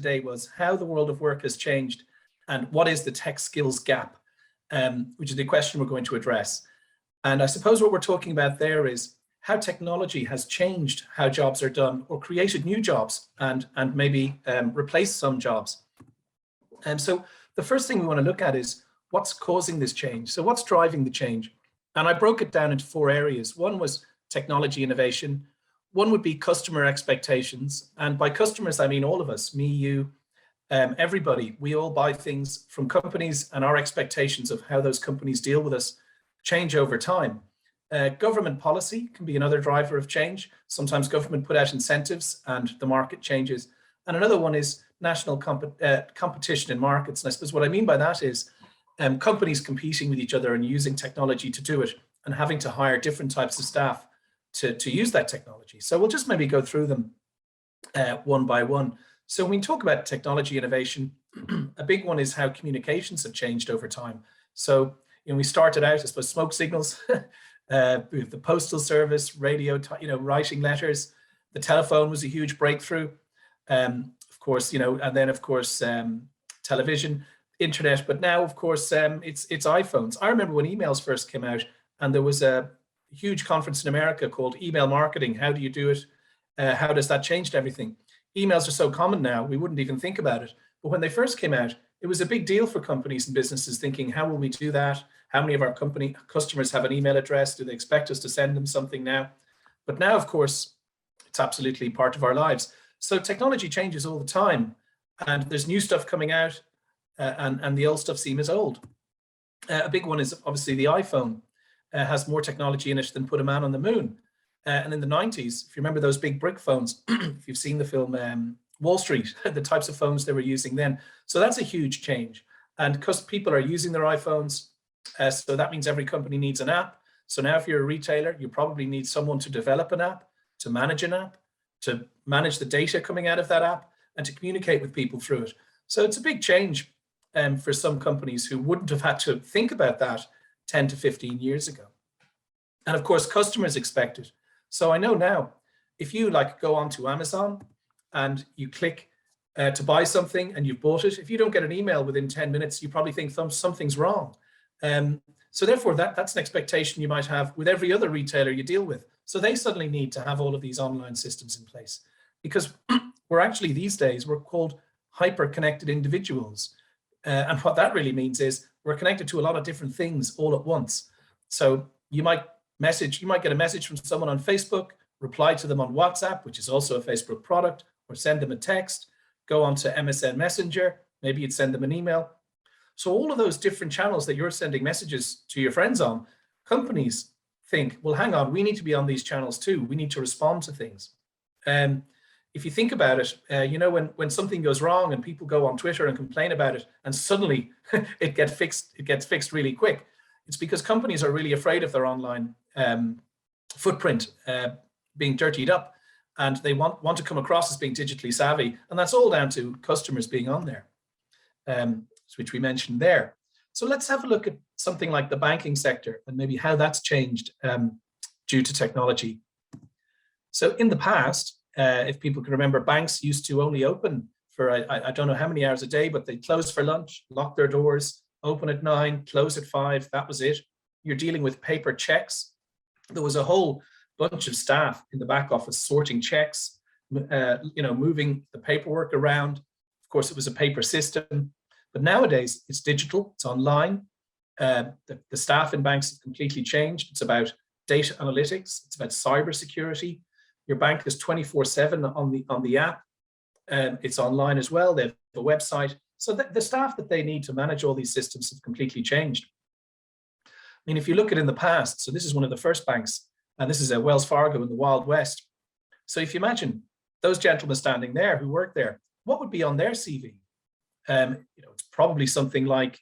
today was how the world of work has changed and what is the tech skills gap, which is the question we're going to address. And I suppose what we're talking about there is how technology has changed how jobs are done or created new jobs and maybe replaced some jobs. And so the first thing we want to look at is what's causing this change. So what's driving the change? And I broke it down into 4 areas. One was technology innovation. One would be customer expectations. And by customers, I mean all of us, me, you, everybody. We all buy things from companies, and our expectations of how those companies deal with us change over time. Government policy can be another driver of change. Sometimes government put out incentives and the market changes. And another one is national competition in markets. And I suppose what I mean by that is companies competing with each other and using technology to do it and having to hire different types of staff to use that technology. So we'll just maybe go through them one by one. So when we talk about technology innovation, a big one is how communications have changed over time. So we started out, I suppose, smoke signals, with the postal service, radio, writing letters. The telephone was a huge breakthrough, of course, and then of course television, internet. But now, of course, it's iPhones. I remember when emails first came out, and there was a huge conference in America called Email Marketing. How do you do it? How does that change everything? Emails are so common now, we wouldn't even think about it. But when they first came out, it was a big deal for companies and businesses thinking, how will we do that? How many of our company customers have an email address? Do they expect us to send them something now? But now, of course, it's absolutely part of our lives. So technology changes all the time, and there's new stuff coming out, and the old stuff seems old. A big one is obviously the iPhone. Has more technology in it than put a man on the moon. And in the 90s, if you remember those big brick phones, if you've seen the film Wall Street, the types of phones they were using then. So that's a huge change. And because people are using their iPhones, so that means every company needs an app. So now if you're a retailer, you probably need someone to develop an app, to manage an app, to manage the data coming out of that app, and to communicate with people through it. So it's a big change for some companies who wouldn't have had to think about that 10 to 15 years ago. And of course, customers expect it. So I know now, if you go onto Amazon and you click to buy something and you've bought it, if you don't get an email within 10 minutes, you probably think something's wrong. So therefore, that's an expectation you might have with every other retailer you deal with. So they suddenly need to have all of these online systems in place, because we're actually these days, we're called hyper-connected individuals. And what that really means is we're connected to a lot of different things all at once. So you might get a message from someone on Facebook, reply to them on WhatsApp, which is also a Facebook product, or send them a text, go on to MSN Messenger, maybe you'd send them an email. So all of those different channels that you're sending messages to your friends on, companies think, well, hang on, we need to be on these channels too. We need to respond to things. If you think about it, when something goes wrong and people go on Twitter and complain about it, and suddenly it gets fixed really quick, it's because companies are really afraid of their online footprint being dirtied up, and they want to come across as being digitally savvy, and that's all down to customers being on there, which we mentioned there. So let's have a look at something like the banking sector and maybe how that's changed due to technology. So in the past, if people can remember, banks used to only open for, I don't know how many hours a day, but they close for lunch, lock their doors, open at 9, close at 5, that was it. You're dealing with paper checks. There was a whole bunch of staff in the back office sorting checks, moving the paperwork around. Of course, it was a paper system, but nowadays it's digital, it's online. The staff in banks have completely changed. It's about data analytics, it's about cybersecurity. Your bank is 24/7 on the app. It's online as well. They have a website. So the staff that they need to manage all these systems have completely changed. I mean, if you look at in the past, so this is one of the first banks, and this is a Wells Fargo in the Wild West. So if you imagine those gentlemen standing there who work there, what would be on their CV? It's probably something like,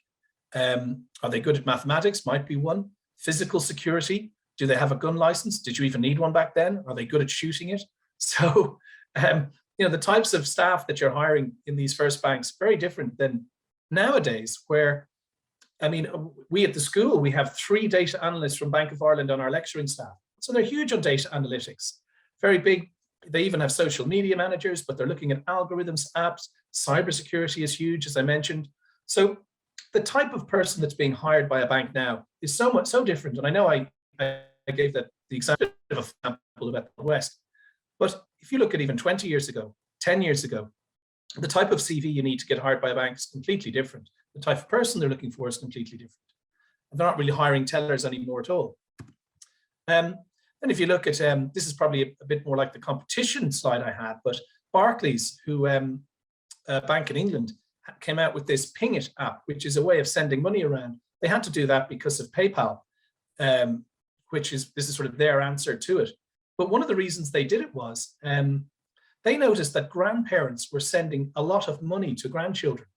are they good at mathematics? Might be one. Physical security. Do they have a gun license? Did you even need one back then? Are they good at shooting it? So, the types of staff that you're hiring in these first banks, very different than nowadays, where, we at the school, we have 3 data analysts from Bank of Ireland on our lecturing staff. So they're huge on data analytics, very big. They even have social media managers, but they're looking at algorithms, apps. Cybersecurity is huge, as I mentioned. So the type of person that's being hired by a bank now is so different. And I know I gave the example about the West, but if you look at even 20 years ago, 10 years ago, the type of CV you need to get hired by a bank is completely different. The type of person they're looking for is completely different. And they're not really hiring tellers anymore at all. And if you look at, this is probably a bit more like the competition slide I had, but Barclays, who a bank in England, came out with this Ping It app, which is a way of sending money around. They had to do that because of PayPal, this is sort of their answer to it. But one of the reasons they did it was they noticed that grandparents were sending a lot of money to grandchildren,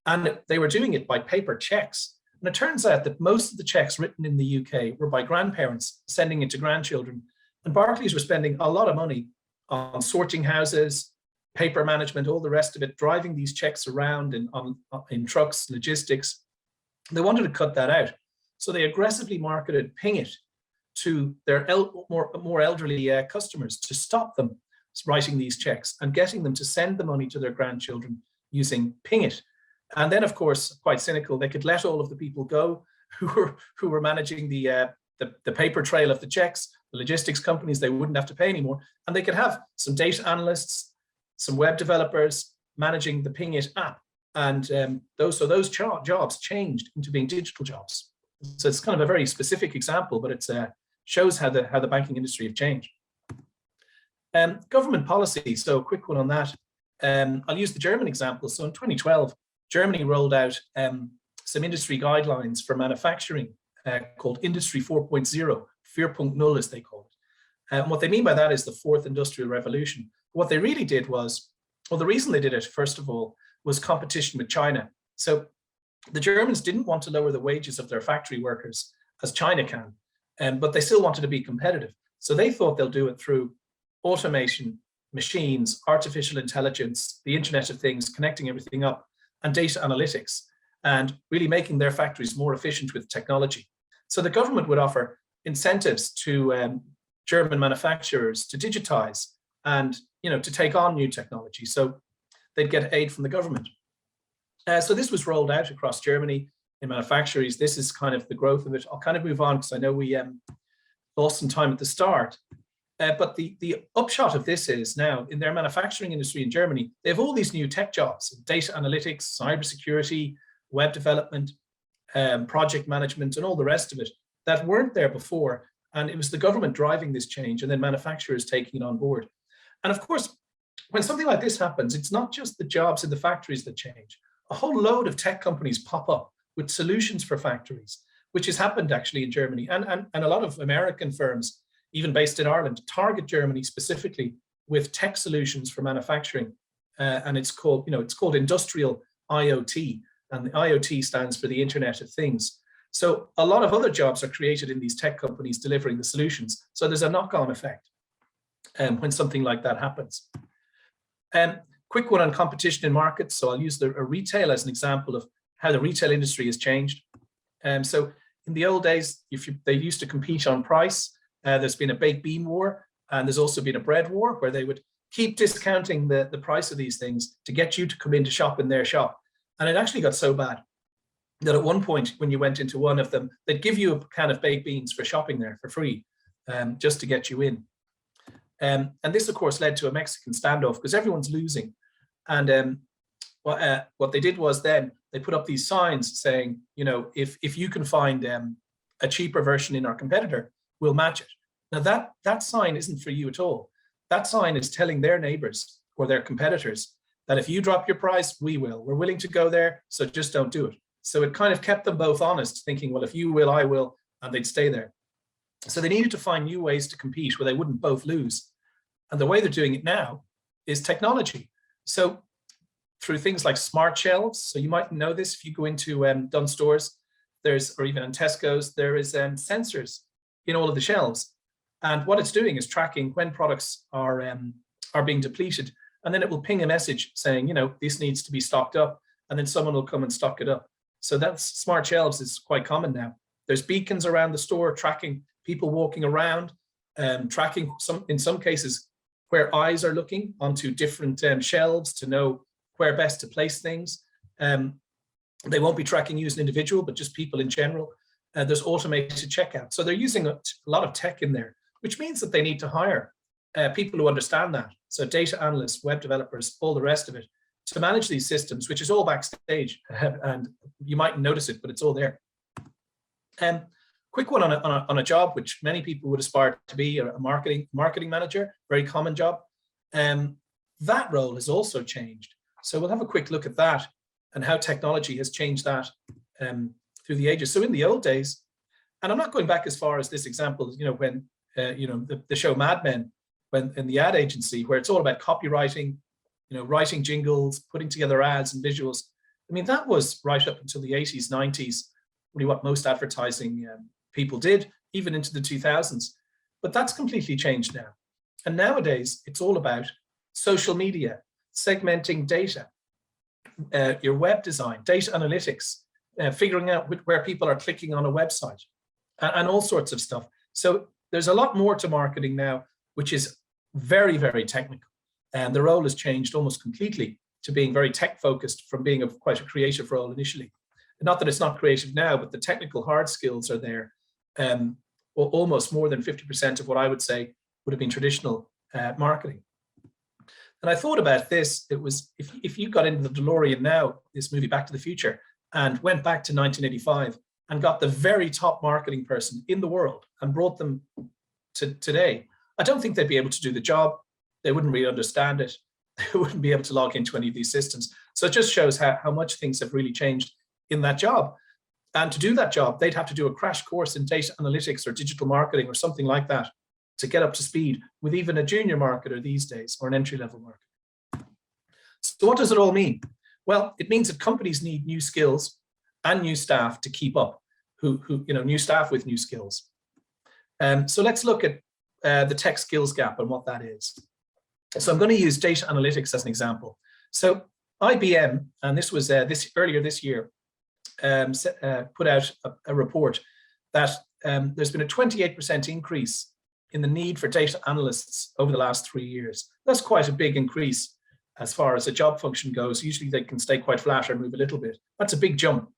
and they were doing it by paper checks. And it turns out that most of the checks written in the UK were by grandparents sending it to grandchildren. And Barclays were spending a lot of money on sorting houses, paper management, all the rest of it, driving these checks around in trucks, logistics. They wanted to cut that out. So they aggressively marketed Ping It to their more elderly customers to stop them writing these checks and getting them to send the money to their grandchildren using Ping It. And then, of course, quite cynical, they could let all of the people go who were managing the paper trail of the checks, the logistics companies. They wouldn't have to pay anymore, and they could have some data analysts, some web developers managing the Ping It app, and those jobs changed into being digital jobs. So it's kind of a very specific example, but it shows how the banking industry have changed. Government policy. So a quick one on that. I'll use the German example. So in 2012. Germany rolled out some industry guidelines for manufacturing called Industry 4.0, 4.0 as they call it. And what they mean by that is the fourth industrial revolution. What they really did was, well, the reason they did it, first of all, was competition with China. So the Germans didn't want to lower the wages of their factory workers as China can, but they still wanted to be competitive. So they thought they'll do it through automation, machines, artificial intelligence, the Internet of Things, connecting everything up, and data analytics, and really making their factories more efficient with technology. So the government would offer incentives to German manufacturers to digitize and to take on new technology. So they'd get aid from the government. So this was rolled out across Germany in manufacturers. This is kind of the growth of it. I'll kind of move on because I know we lost some time at the start. But the upshot of this is now in their manufacturing industry in Germany, they have all these new tech jobs, data analytics, cybersecurity, web development, project management, and all the rest of it that weren't there before. And it was the government driving this change and then manufacturers taking it on board. And of course, when something like this happens, it's not just the jobs in the factories that change. A whole load of tech companies pop up with solutions for factories, which has happened actually in Germany. And a lot of American firms, even based in Ireland, target Germany specifically with tech solutions for manufacturing. And it's called industrial IoT, and the IoT stands for the Internet of Things. So a lot of other jobs are created in these tech companies delivering the solutions. So there's a knock-on effect when something like that happens. Quick one on competition in markets. So I'll use retail as an example of how the retail industry has changed. So in the old days, they used to compete on price. There's been a baked bean war, and there's also been a bread war where they would keep discounting the price of these things to get you to come in to shop in their shop. And it actually got so bad that at one point when you went into one of them, they'd give you a can of baked beans for shopping there for free, just to get you in. And this, of course, led to a Mexican standoff because everyone's losing. And what they did was then they put up these signs saying, if you can find a cheaper version in our competitor, we'll match it. Now that sign isn't for you at all. That sign is telling their neighbors or their competitors that if you drop your price, we will. We're willing to go there, so just don't do it. So it kind of kept them both honest, thinking, well, if you will, I will, and they'd stay there. So they needed to find new ways to compete where they wouldn't both lose. And the way they're doing it now is technology. So through things like smart shelves, so you might know this if you go into Dunnes stores, or even in Tesco's, there is sensors in all of the shelves. And what it's doing is tracking when products are being depleted. And then it will ping a message saying, this needs to be stocked up. And then someone will come and stock it up. So that's smart shelves is quite common now. There's beacons around the store tracking people walking around, tracking in some cases where eyes are looking onto different shelves to know where best to place things. They won't be tracking you as an individual, but just people in general. There's automated checkout. So they're using a lot of tech in there, which means that they need to hire people who understand that. So data analysts, web developers, all the rest of it, to manage these systems, which is all backstage. And you mightn't notice it, but it's all there. Quick one on a job which many people would aspire to be, a marketing manager, very common job. That role has also changed. So we'll have a quick look at that and how technology has changed that through the ages. So in the old days, and I'm not going back as far as this example, when the show Mad Men, when in the ad agency, where it's all about copywriting, writing jingles, putting together ads and visuals. I mean, that was right up until the 80s, 90s, really what most advertising people did, even into the 2000s. But that's completely changed now. And nowadays, it's all about social media, segmenting data, your web design, data analytics, figuring out where people are clicking on a website, and all sorts of stuff. So there's a lot more to marketing now, which is very, very technical. And the role has changed almost completely to being very tech focused from being quite a creative role initially. Not that it's not creative now, but the technical hard skills are there. Almost more than 50% of what I would say would have been traditional marketing. And I thought about this. It was, if you got into the DeLorean now, this movie Back to the Future, and went back to 1985 and got the very top marketing person in the world and brought them to today, I don't think they'd be able to do the job. They wouldn't really understand it. They wouldn't be able to log into any of these systems. So it just shows how much things have really changed in that job. And to do that job, they'd have to do a crash course in data analytics or digital marketing or something like that to get up to speed with even a junior marketer these days, or an entry-level marketer. So what does it all mean? Well, it means that companies need new skills and new staff to keep up, new staff with new skills. So let's look at the tech skills gap and what that is. So I'm going to use data analytics as an example. So IBM, and this was earlier this year, put out a report that there's been a 28% increase in the need for data analysts over the last 3 years. That's quite a big increase as far as a job function goes. Usually they can stay quite flat or move a little bit. That's a big jump.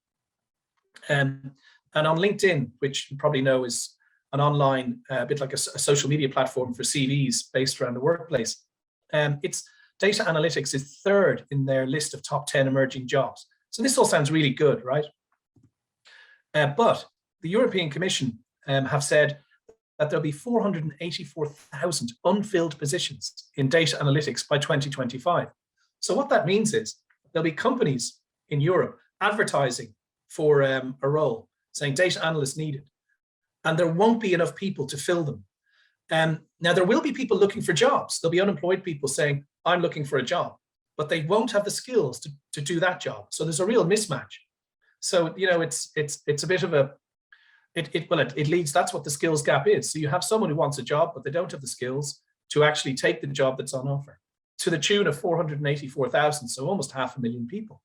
And on LinkedIn, which you probably know is an online, a bit like a social media platform for CVs based around the workplace, it's data analytics is third in their list of top 10 emerging jobs. So this all sounds really good, right? But the European Commission have said that there'll be 484,000 unfilled positions in data analytics by 2025. So what that means is there'll be companies in Europe advertising for a role, saying data analyst needed, and there won't be enough people to fill them. Now, there will be people looking for jobs. There'll be unemployed people saying, I'm looking for a job, but they won't have the skills to do that job. So there's a real mismatch. So, it's a bit of a, it leads, that's what the skills gap is. So you have someone who wants a job, but they don't have the skills to actually take the job that's on offer, to the tune of 484,000, so almost 500,000 people.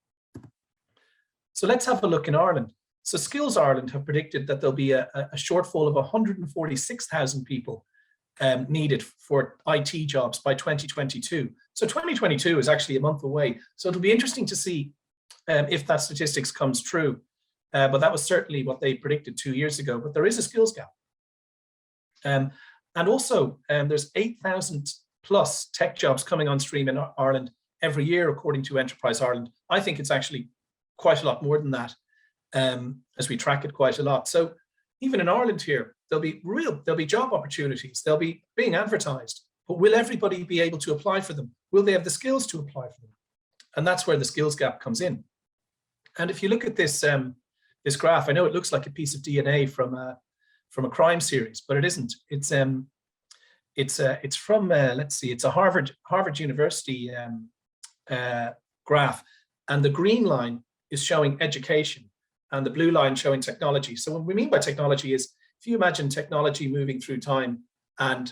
So let's have a look in Ireland. So Skills Ireland have predicted that there'll be a shortfall of 146,000 people needed for IT jobs by 2022. So 2022 is actually a month away. So it'll be interesting to see if that statistics comes true. But that was certainly what they predicted 2 years ago. But there is a skills gap. And also, there's 8,000 plus tech jobs coming on stream in Ireland every year, according to Enterprise Ireland. I think it's actually quite a lot more than that, as we track it quite a lot. So even in Ireland here, there'll be job opportunities. They'll be being advertised, but will everybody be able to apply for them? Will they have the skills to apply for them? And that's where the skills gap comes in. And if you look at this this graph, I know it looks like a piece of DNA from a crime series, but it isn't. It's from let's see, it's a Harvard University graph, and the green line is showing education, and the blue line showing technology. So what we mean by technology is, if you imagine technology moving through time and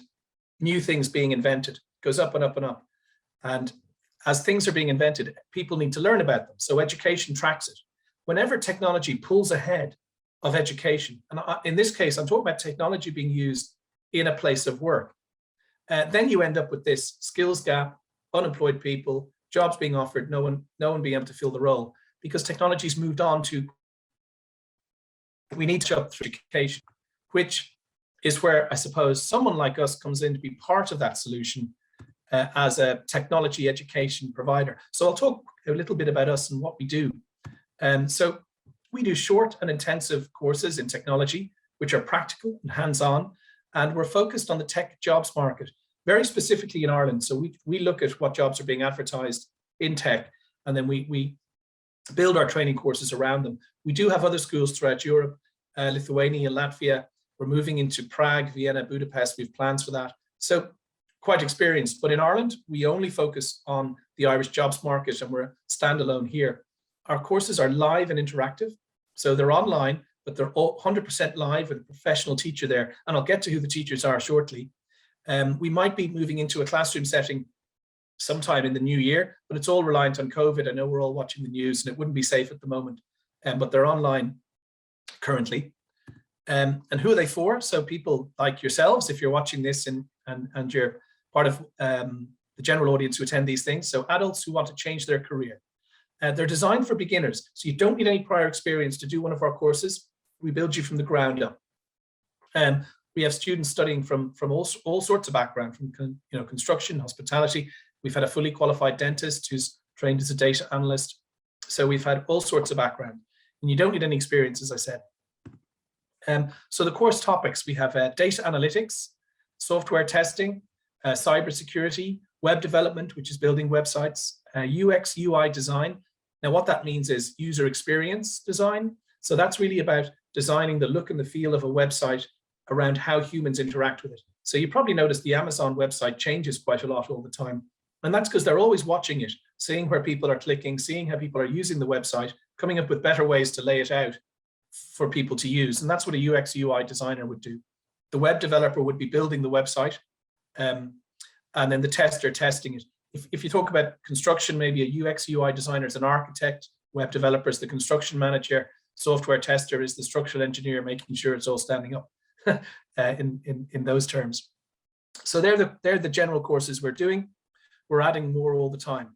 new things being invented, goes up and up and up. And as things are being invented, people need to learn about them. So education tracks it. Whenever technology pulls ahead of education, and in this case, I'm talking about technology being used in a place of work, then you end up with this skills gap, unemployed people, jobs being offered, no one being able to fill the role, because technology's moved on to, we need to up through education, which is where I suppose someone like us comes in to be part of that solution as a technology education provider. So I'll talk a little bit about us and what we do. So we do short and intensive courses in technology, which are practical and hands-on, and we're focused on the tech jobs market, very specifically in Ireland. So we look at what jobs are being advertised in tech, and then we build our training courses around them. We do have other schools throughout Europe, Lithuania, Latvia. We're moving into Prague, Vienna, Budapest. We have plans for that. So quite experienced. But in Ireland, we only focus on the Irish jobs market, and we're standalone here. Our courses are live and interactive. So they're online, but they're all 100% live with a professional teacher there. And I'll get to who the teachers are shortly. We might be moving into a classroom setting sometime in the new year, but it's all reliant on COVID. I know we're all watching the news and it wouldn't be safe at the moment, but they're online currently. And who are they for? So people like yourselves, if you're watching this and you're part of the general audience who attend these things. So adults who want to change their career. They're designed for beginners. So you don't need any prior experience to do one of our courses. We build you from the ground up. We have students studying from all sorts of background, from construction, hospitality. We've had a fully qualified dentist who's trained as a data analyst. So we've had all sorts of background, and you don't need any experience, as I said. So the course topics, we have data analytics, software testing, cybersecurity, web development, which is building websites, UX, UI design. Now, what that means is user experience design. So that's really about designing the look and the feel of a website around how humans interact with it. So you probably noticed the Amazon website changes quite a lot all the time. And that's because they're always watching it, seeing where people are clicking, seeing how people are using the website, coming up with better ways to lay it out for people to use. And that's what a UX UI designer would do. The web developer would be building the website, and then the tester testing it. If you talk about construction, maybe a UX UI designer is an architect, web developer is the construction manager, software tester is the structural engineer, making sure it's all standing up in those terms. So they're the general courses we're doing. We're adding more all the time.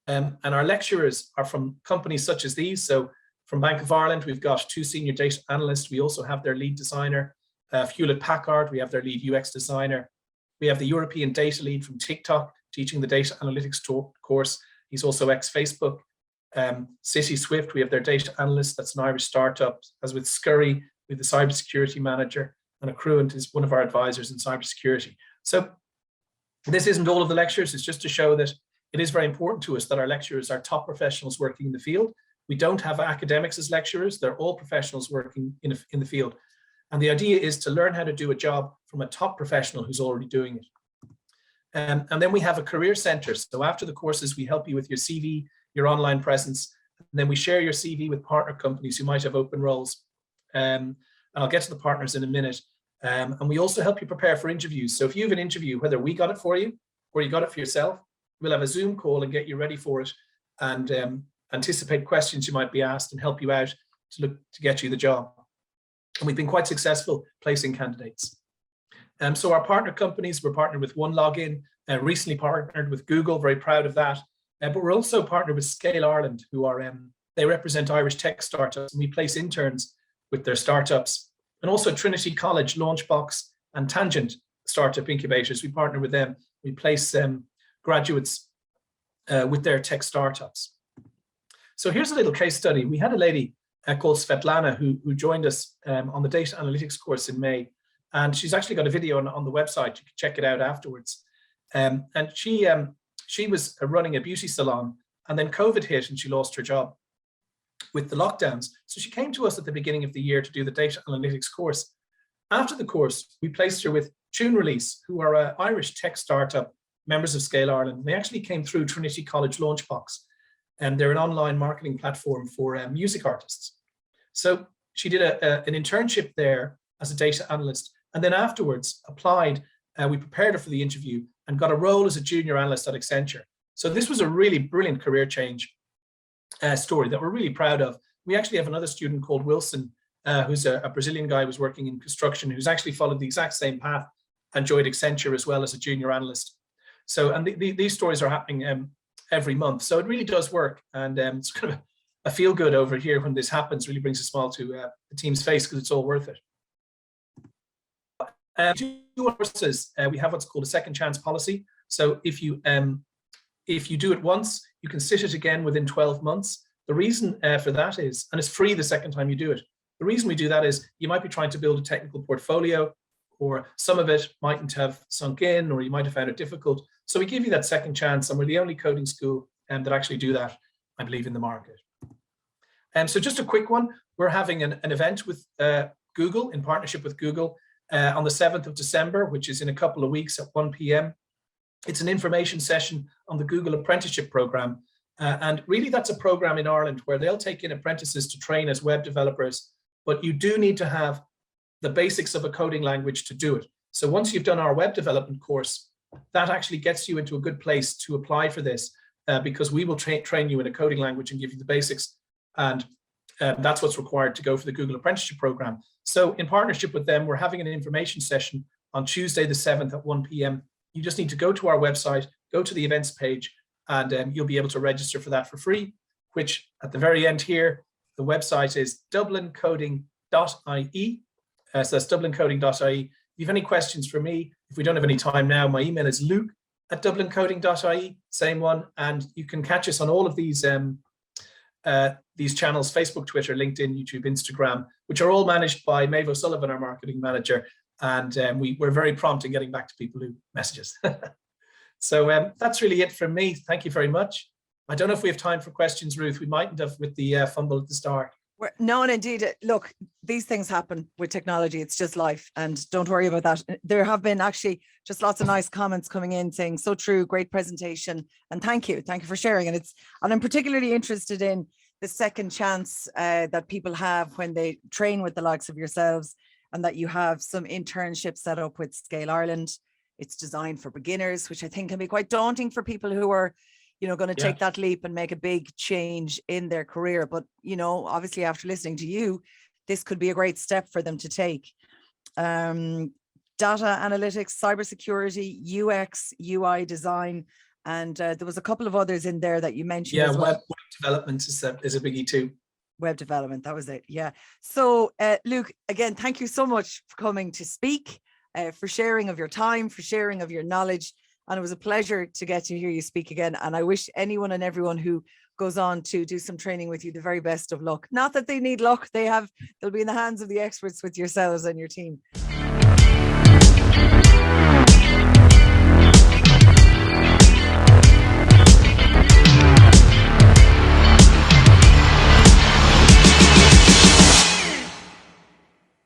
And our lecturers are from companies such as these. So from Bank of Ireland, we've got 2 senior data analysts. We also have their lead designer. Hewlett-Packard, we have their lead UX designer. We have the European data lead from TikTok teaching the data analytics course. He's also ex-Facebook. City Swift, we have their data analyst. That's an Irish startup. As with Scurry, we have the cybersecurity manager, and Accruent is one of our advisors in cybersecurity. So this isn't all of the lectures. It's just to show that it is very important to us that our lecturers are top professionals working in the field. We don't have academics as lecturers. They're all professionals working in the field. And the idea is to learn how to do a job from a top professional who's already doing it. And then we have a career center. So after the courses, we help you with your CV, your online presence, and then we share your CV with partner companies who might have open roles. And I'll get to the partners in a minute. And we also help you prepare for interviews. So if you have an interview, whether we got it for you or you got it for yourself, we'll have a Zoom call and get you ready for it, and anticipate questions you might be asked and help you out to get you the job. And we've been quite successful placing candidates. So our partner companies, we're partnered with OneLogin, recently partnered with Google, very proud of that. But we're also partnered with Scale Ireland, who are, they represent Irish tech startups, and we place interns with their startups. And also Trinity College, Launchbox, and Tangent startup incubators, we partner with them. We place graduates with their tech startups. So here's a little case study. We had a lady called Svetlana who joined us on the data analytics course in May. And she's actually got a video on the website. You can check it out afterwards. And she was running a beauty salon, and then COVID hit and she lost her job with the lockdowns. So she came to us at the beginning of the year to do the data analytics course. After the course, we placed her with Tune Release, who are an Irish tech startup, members of Scale Ireland. They actually came through Trinity College Launchbox, and they're an online marketing platform for music artists. So she did an internship there as a data analyst, and then afterwards applied. We prepared her for the interview and got a role as a junior analyst at Accenture. So this was a really brilliant career change story that we're really proud of. We actually have another student called Wilson, who's a Brazilian guy who's working in construction, who's actually followed the exact same path and joined Accenture as well as a junior analyst. So, and these stories are happening every month. So it really does work. And it's kind of a feel good over here when this happens, really brings a smile to the team's face because it's all worth it. Courses, we have what's called a second chance policy. So if you do it once, you can sit it again within 12 months. The reason for that is, and it's free the second time you do it. The reason we do that is you might be trying to build a technical portfolio, or some of it mightn't have sunk in, or you might have found it difficult. So we give you that second chance, and we're the only coding school that actually do that, I believe, in the market. So just a quick one, we're having an event with Google, in partnership with Google, on the 7th of December, which is in a couple of weeks at 1 p.m. It's an information session on the Google Apprenticeship program. And really that's a program in Ireland where they'll take in apprentices to train as web developers, but you do need to have the basics of a coding language to do it. So once you've done our web development course, that actually gets you into a good place to apply for this because we will train you in a coding language and give you the basics. And that's what's required to go for the Google Apprenticeship program. So in partnership with them, we're having an information session on Tuesday the 7th at 1 p.m. You just need to go to our website, go to the events page, and you'll be able to register for that for free, which at the very end here, the website is dublincoding.ie. So that's dublincoding.ie. If you have any questions for me, if we don't have any time now, my email is luke@dublincoding.ie, same one. And you can catch us on all of these channels, Facebook, Twitter, LinkedIn, YouTube, Instagram, which are all managed by Maeve O'Sullivan, our marketing manager. And we're very prompt in getting back to people who message us. So that's really it from me. Thank you very much. I don't know if we have time for questions, Ruth. We mightn't have with the fumble at the start. No, and indeed, look, these things happen with technology. It's just life, and don't worry about that. There have been actually just lots of nice comments coming in saying, so true, great presentation, and thank you for sharing. And I'm particularly interested in the second chance that people have when they train with the likes of yourselves, and that you have some internships set up with Scale Ireland. It's designed for beginners, which I think can be quite daunting for people who are, going to take that leap and make a big change in their career. But, obviously after listening to you, this could be a great step for them to take. Data analytics, cybersecurity, UX, UI design, and there was a couple of others in there that you mentioned. Yeah, as well. web development is a biggie too. Web development, that was it. Yeah. So Luke, again, thank you so much for coming to speak, for sharing of your time, for sharing of your knowledge. And it was a pleasure to get to hear you speak again. And I wish anyone and everyone who goes on to do some training with you the very best of luck. Not that they need luck, they'll be in the hands of the experts with yourselves and your team.